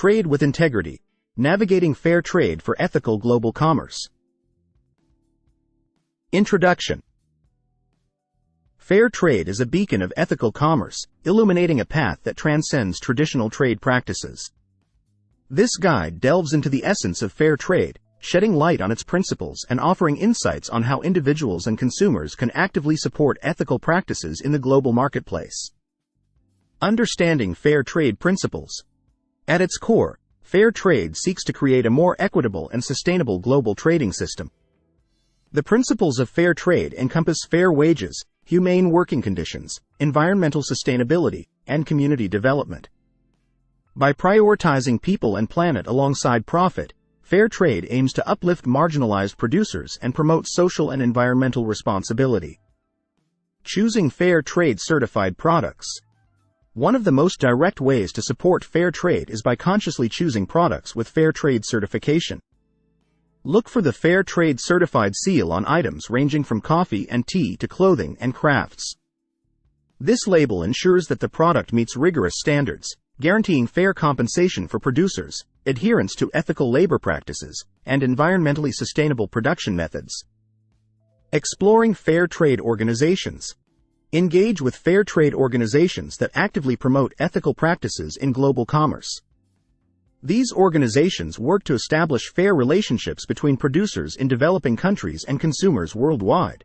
Trade with integrity. Navigating fair trade for ethical global commerce. Introduction. Fair trade is a beacon of ethical commerce, illuminating a path that transcends traditional trade practices. This guide delves into the essence of fair trade, shedding light on its principles and offering insights on how individuals and consumers can actively support ethical practices in the global marketplace. Understanding fair trade principles. At its core, fair trade seeks to create a more equitable and sustainable global trading system. The principles of fair trade encompass fair wages, humane working conditions, environmental sustainability, and community development. By prioritizing people and planet alongside profit, fair trade aims to uplift marginalized producers and promote social and environmental responsibility. Choosing fair trade certified products. One of the most direct ways to support fair trade is by consciously choosing products with fair trade certification. Look for the Fair Trade Certified seal on items ranging from coffee and tea to clothing and crafts. This label ensures that the product meets rigorous standards, guaranteeing fair compensation for producers, adherence to ethical labor practices, and environmentally sustainable production methods. Exploring fair trade organizations. Engage with fair trade organizations that actively promote ethical practices in global commerce. These organizations work to establish fair relationships between producers in developing countries and consumers worldwide.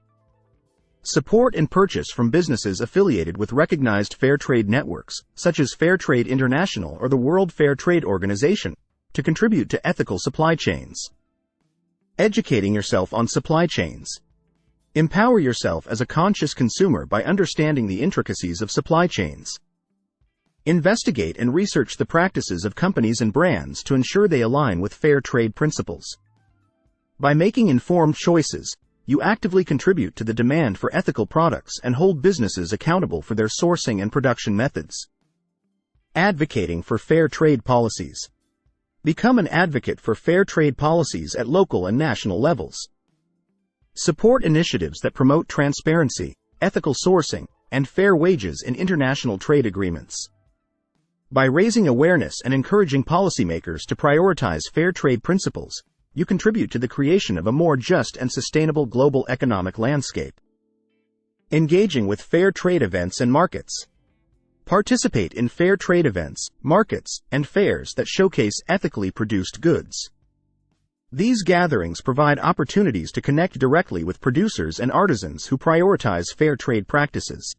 Support and purchase from businesses affiliated with recognized fair trade networks, such as Fair Trade International or the World Fair Trade Organization, to contribute to ethical supply chains. Educating yourself on supply chains. Empower yourself as a conscious consumer by understanding the intricacies of supply chains. Investigate and research the practices of companies and brands to ensure they align with fair trade principles. By making informed choices, you actively contribute to the demand for ethical products and hold businesses accountable for their sourcing and production methods. Advocating for fair trade policies. Become an advocate for fair trade policies at local and national levels. Support initiatives that promote transparency, ethical sourcing, and fair wages in international trade agreements. By raising awareness and encouraging policymakers to prioritize fair trade principles, you contribute to the creation of a more just and sustainable global economic landscape. Engaging with fair trade events and markets. Participate in fair trade events, markets, and fairs that showcase ethically produced goods. These gatherings provide opportunities to connect directly with producers and artisans who prioritize fair trade practices.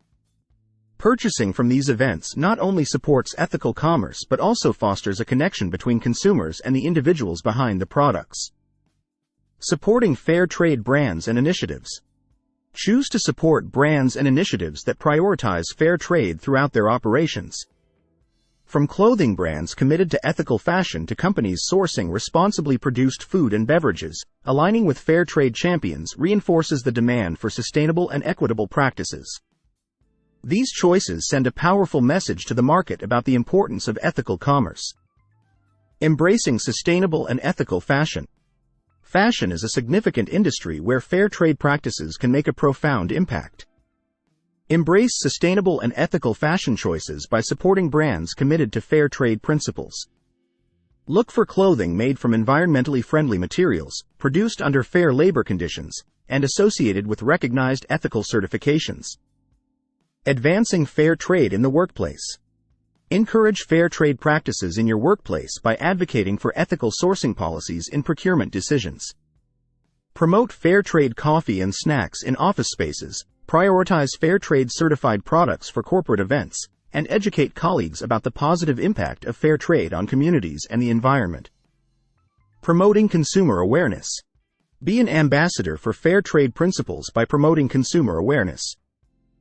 Purchasing from these events not only supports ethical commerce but also fosters a connection between consumers and the individuals behind the products. Supporting fair trade brands and initiatives. Choose to support brands and initiatives that prioritize fair trade throughout their operations. From clothing brands committed to ethical fashion to companies sourcing responsibly produced food and beverages, aligning with fair trade champions reinforces the demand for sustainable and equitable practices. These choices send a powerful message to the market about the importance of ethical commerce. Embracing sustainable and ethical fashion. Fashion is a significant industry where fair trade practices can make a profound impact. Embrace sustainable and ethical fashion choices by supporting brands committed to fair trade principles. Look for clothing made from environmentally friendly materials, produced under fair labor conditions, and associated with recognized ethical certifications. Advancing fair trade in the workplace. Encourage fair trade practices in your workplace by advocating for ethical sourcing policies in procurement decisions. Promote fair trade coffee and snacks in office spaces, prioritize fair trade certified products for corporate events, and educate colleagues about the positive impact of fair trade on communities and the environment. Promoting consumer awareness. Be an ambassador for fair trade principles by promoting consumer awareness.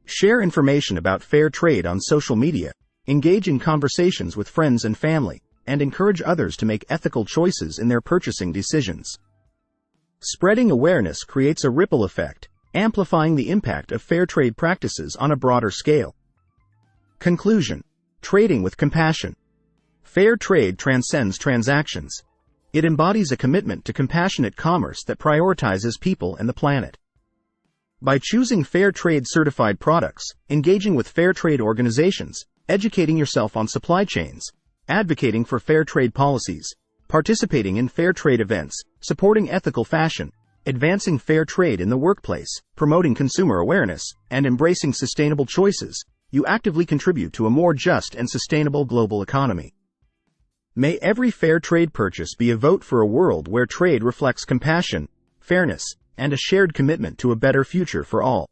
Share information about fair trade on social media, engage in conversations with friends and family, and encourage others to make ethical choices in their purchasing decisions. Spreading awareness creates a ripple effect, amplifying the impact of fair trade practices on a broader scale. Conclusion. Trading with compassion. Fair trade transcends transactions. It embodies a commitment to compassionate commerce that prioritizes people and the planet. By choosing fair trade certified products, engaging with fair trade organizations, educating yourself on supply chains, advocating for fair trade policies, participating in fair trade events, supporting ethical fashion, advancing fair trade in the workplace, promoting consumer awareness, and embracing sustainable choices, you actively contribute to a more just and sustainable global economy. May every fair trade purchase be a vote for a world where trade reflects compassion, fairness, and a shared commitment to a better future for all.